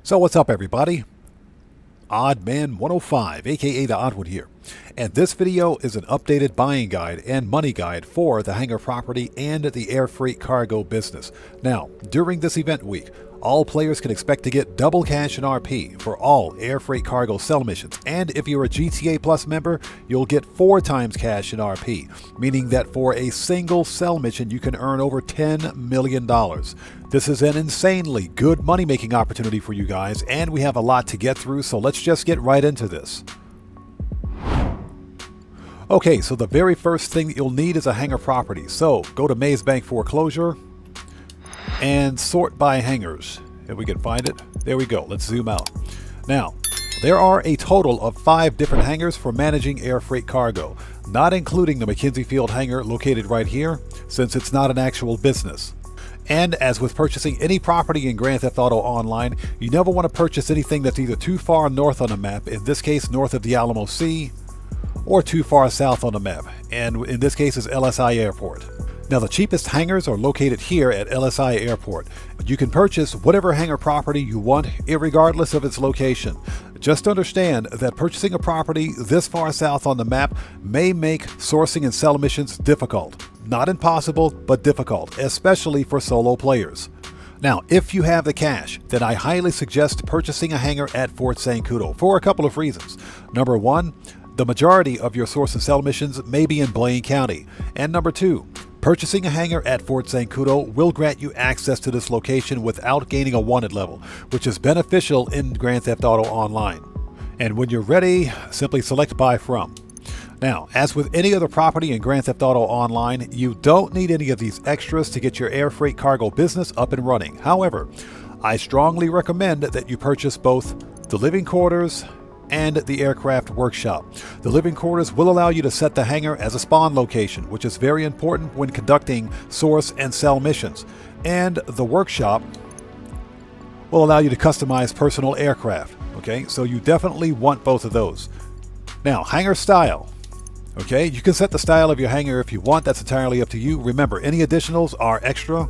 So what's up, everybody? OddMan105, aka the Oddwood here, and this video is an updated buying guide and money guide for the Hangar property and the air freight cargo business. Now, during this event week, all players can expect to get double cash and RP for all air freight cargo sell missions, and if you're a GTA Plus member, you'll get 4 times cash and RP, meaning that for a single sell mission you can earn over $10 million. This is an insanely good money-making opportunity for you guys, and we have a lot to get through, so let's just get right into this. Okay, so the very first thing that you'll need is a Hangar property. So go to Maze Bank Foreclosure and sort by hangars. If we can find it. There we go. Let's zoom out. Now, there are a total of 5 different hangars for managing air freight cargo, not including the McKinsey Field hangar located right here, since it's not an actual business. And as with purchasing any property in Grand Theft Auto Online, you never want to purchase anything that's either too far north on the map, in this case north of the Alamo Sea, or too far south on the map, and in this case is LSI Airport. Now, the cheapest hangars are located here at LSI Airport. You can purchase whatever hangar property you want, irregardless of its location. Just understand that purchasing a property this far south on the map may make sourcing and sell missions difficult. Not impossible, but difficult, especially for solo players. Now, if you have the cash, then I highly suggest purchasing a hangar at Fort Zancudo for a couple of reasons. Number 1, the majority of your source and sell missions may be in Blaine County. And number 2, purchasing a hangar at Fort Zancudo will grant you access to this location without gaining a wanted level, which is beneficial in Grand Theft Auto Online. And when you're ready, simply select Buy From. Now, as with any other property in Grand Theft Auto Online, you don't need any of these extras to get your air freight cargo business up and running. However, I strongly recommend that you purchase both the living quarters and the aircraft workshop. The living quarters will allow you to set the hangar as a spawn location, which is very important when conducting source and sell missions. And the workshop will allow you to customize personal aircraft. Okay, so you definitely want both of those. Now, hangar style. Okay, you can set the style of your hangar if you want. That's entirely up to you. Remember, any additionals are extra.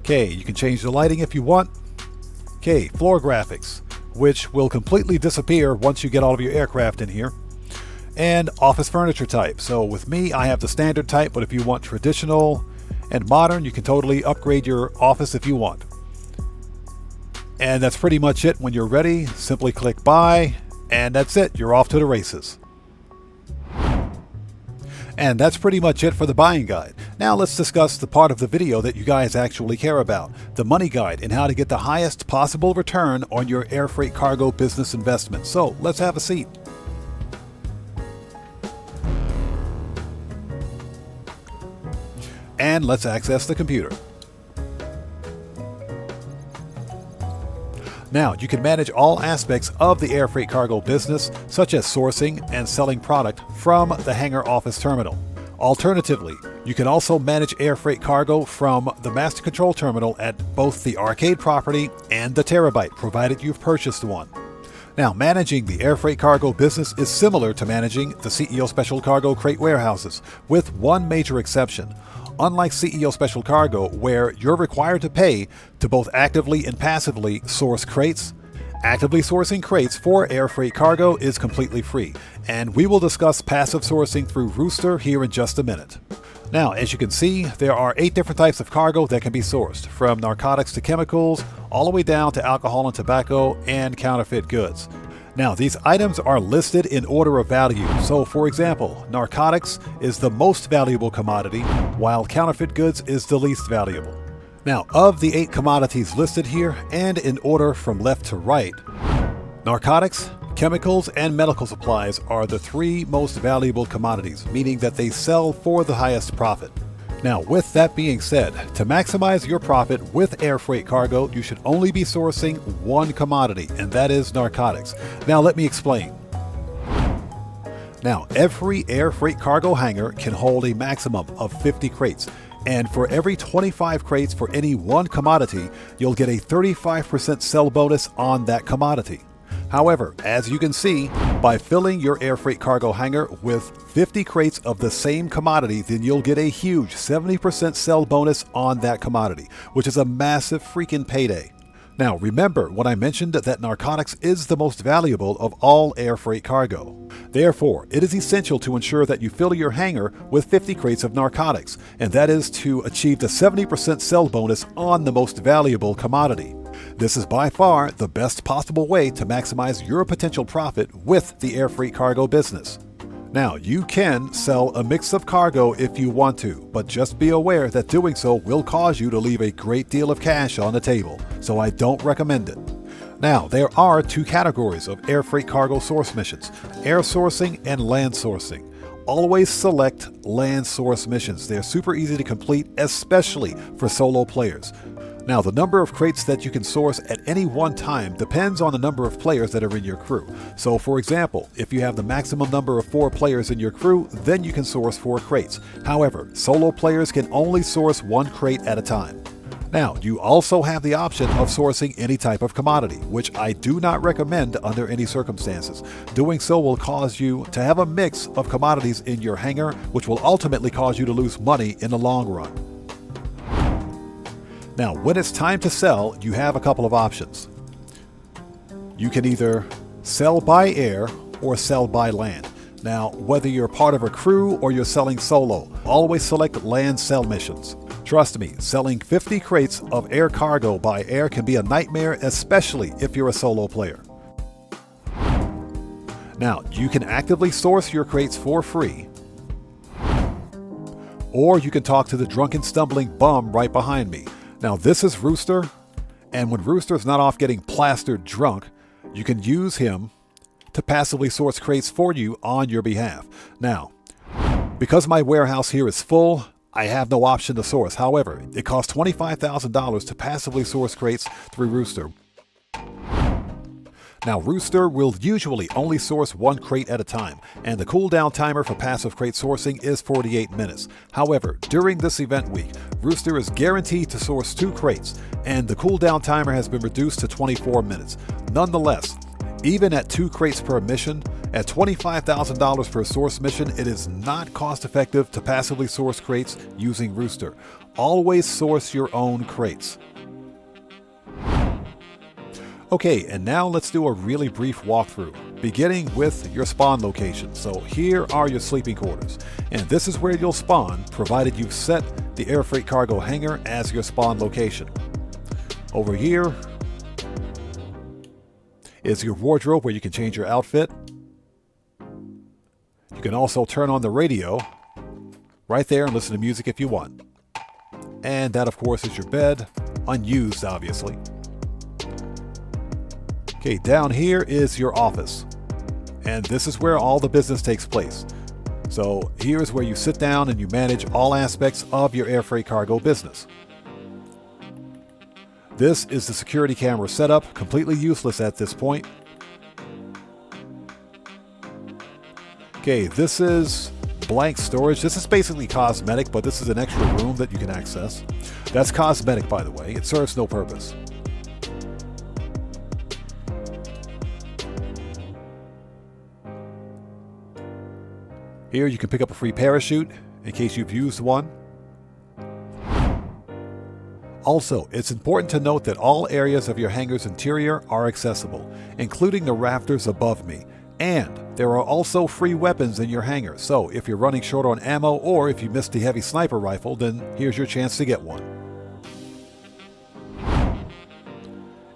Okay, you can change the lighting if you want. Okay, floor graphics, which will completely disappear once you get all of your aircraft in here. And office furniture type. So with me, I have the standard type, but if you want traditional and modern, you can totally upgrade your office if you want. And that's pretty much it. When you're ready, simply click buy, and that's it. You're off to the races. And that's pretty much it for the buying guide. Now let's discuss the part of the video that you guys actually care about, the money guide and how to get the highest possible return on your air freight cargo business investment. So let's have a seat. And let's access the computer. Now, you can manage all aspects of the air freight cargo business, such as sourcing and selling product from the hangar office terminal. Alternatively, you can also manage air freight cargo from the master control terminal at both the arcade property and the Terabyte, provided you've purchased one. Now, managing the air freight cargo business is similar to managing the CEO Special Cargo crate warehouses, with one major exception. Unlike CEO Special Cargo, where you're required to pay to both actively and passively source crates, actively sourcing crates for air freight cargo is completely free, and we will discuss passive sourcing through Rooster here in just a minute. Now, as you can see, there are 8 different types of cargo that can be sourced, from narcotics to chemicals, all the way down to alcohol and tobacco and counterfeit goods. Now, these items are listed in order of value. So, for example, narcotics is the most valuable commodity, while counterfeit goods is the least valuable. Now, of the 8 commodities listed here, and in order from left to right, narcotics, chemicals, and medical supplies are the 3 most valuable commodities, meaning that they sell for the highest profit. Now, with that being said, to maximize your profit with air freight cargo, you should only be sourcing one commodity, and that is narcotics. Now, let me explain. Now, every air freight cargo hangar can hold a maximum of 50 crates, and for every 25 crates for any one commodity, you'll get a 35% sell bonus on that commodity. However, as you can see, by filling your air freight cargo hangar with 50 crates of the same commodity, then you'll get a huge 70% sell bonus on that commodity, which is a massive freaking payday. Now remember when I mentioned that narcotics is the most valuable of all air freight cargo. Therefore, it is essential to ensure that you fill your hangar with 50 crates of narcotics, and that is to achieve the 70% sell bonus on the most valuable commodity. This is by far the best possible way to maximize your potential profit with the air freight cargo business. Now, you can sell a mix of cargo if you want to, but just be aware that doing so will cause you to leave a great deal of cash on the table, so I don't recommend it. Now, there are two categories of air freight cargo source missions: air sourcing and land sourcing. Always select land source missions. They're super easy to complete, especially for solo players. Now, the number of crates that you can source at any one time depends on the number of players that are in your crew. So, for example, if you have the maximum number of 4 players in your crew, then you can source 4 crates. However, solo players can only source 1 crate at a time. Now, you also have the option of sourcing any type of commodity, which I do not recommend under any circumstances. Doing so will cause you to have a mix of commodities in your hangar, which will ultimately cause you to lose money in the long run. Now, when it's time to sell, you have a couple of options. You can either sell by air or sell by land. Now, whether you're part of a crew or you're selling solo, always select land sell missions. Trust me, selling 50 crates of air cargo by air can be a nightmare, especially if you're a solo player. Now, you can actively source your crates for free, or you can talk to the drunken stumbling bum right behind me. Now, this is Rooster, and when Rooster's not off getting plastered drunk, you can use him to passively source crates for you on your behalf. Now, because my warehouse here is full, I have no option to source. However, it costs $25,000 to passively source crates through Rooster. Now, Rooster will usually only source 1 crate at a time, and the cooldown timer for passive crate sourcing is 48 minutes. However, during this event week, Rooster is guaranteed to source 2 crates, and the cooldown timer has been reduced to 24 minutes. Nonetheless, even at 2 crates per mission, at $25,000 per source mission, it is not cost effective to passively source crates using Rooster. Always source your own crates. Okay, and now let's do a really brief walkthrough, beginning with your spawn location. So here are your sleeping quarters, and this is where you'll spawn, provided you've set the air freight cargo hangar as your spawn location. Over here is your wardrobe where you can change your outfit. You can also turn on the radio right there and listen to music if you want. And that, of course, is your bed, unused obviously. Okay, down here is your office, and this is where all the business takes place. So here is where you sit down and you manage all aspects of your air freight cargo business. This is the security camera setup, completely useless at this point. Okay, this is blank storage. This is basically cosmetic, but this is an extra room that you can access. That's cosmetic, by the way. It serves no purpose. Here you can pick up a free parachute in case you've used one. Also, it's important to note that all areas of your hangar's interior are accessible, including the rafters above me. And there are also free weapons in your hangar, so if you're running short on ammo or if you missed the heavy sniper rifle, then here's your chance to get one.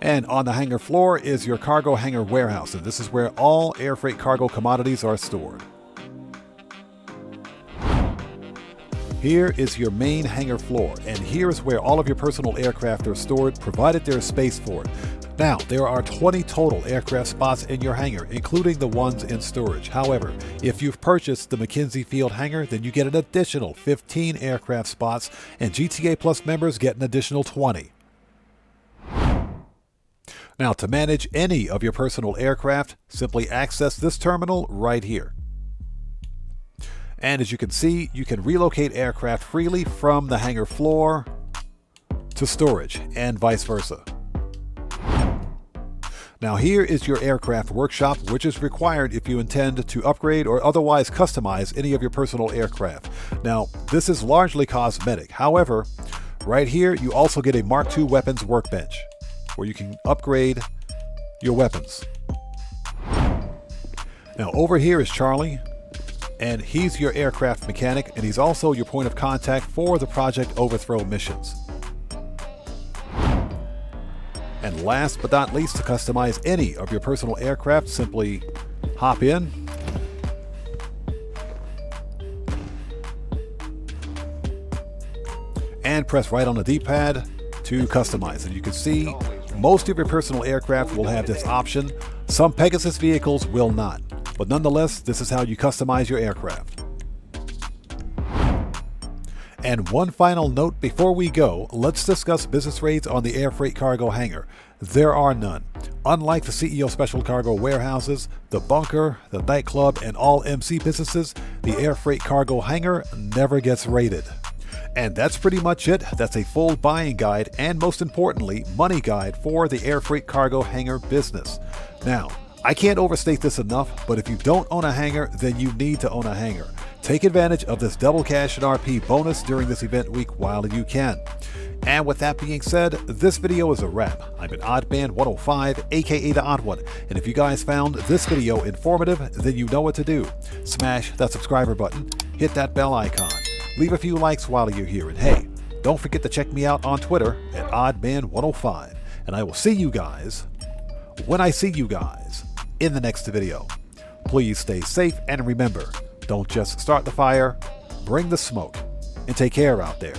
And on the hangar floor is your cargo hangar warehouse, and this is where all air freight cargo commodities are stored. Here is your main hangar floor, and here is where all of your personal aircraft are stored, provided there is space for it. Now, there are 20 total aircraft spots in your hangar, including the ones in storage. However, if you've purchased the McKinsey Field hangar, then you get an additional 15 aircraft spots, and GTA Plus members get an additional 20. Now, to manage any of your personal aircraft, simply access this terminal right here. And as you can see, you can relocate aircraft freely from the hangar floor to storage and vice versa. Now here is your aircraft workshop, which is required if you intend to upgrade or otherwise customize any of your personal aircraft. Now this is largely cosmetic. However, right here you also get a Mark II weapons workbench. where you can upgrade your weapons. Now over here is Charlie, and he's your aircraft mechanic, and he's also your point of contact for the Project Overthrow missions. And last but not least, to customize any of your personal aircraft, simply hop in, and press right on the D-pad to customize. And you can see most of your personal aircraft will have this option. Some Pegasus vehicles will not. But nonetheless, this is how you customize your aircraft. And one final note before we go, let's discuss business rates on the air freight cargo hangar. There are none. Unlike the CEO Special Cargo warehouses, the bunker, the nightclub, and all MC businesses, the air freight cargo hangar never gets rated. And that's pretty much it. That's a full buying guide and, most importantly, money guide for the air freight cargo hangar business. Now, I can't overstate this enough, but if you don't own a hangar, then you need to own a hangar. Take advantage of this double cash and RP bonus during this event week while you can. And with that being said, this video is a wrap. I'm an OddMan105, aka the Odd One, and if you guys found this video informative, then you know what to do. Smash that subscriber button, hit that bell icon, leave a few likes while you're here, and hey, don't forget to check me out on Twitter at OddMan105, and I will see you guys when I see you guys in the next video. Please stay safe, and remember, don't just start the fire, bring the smoke, and take care out there.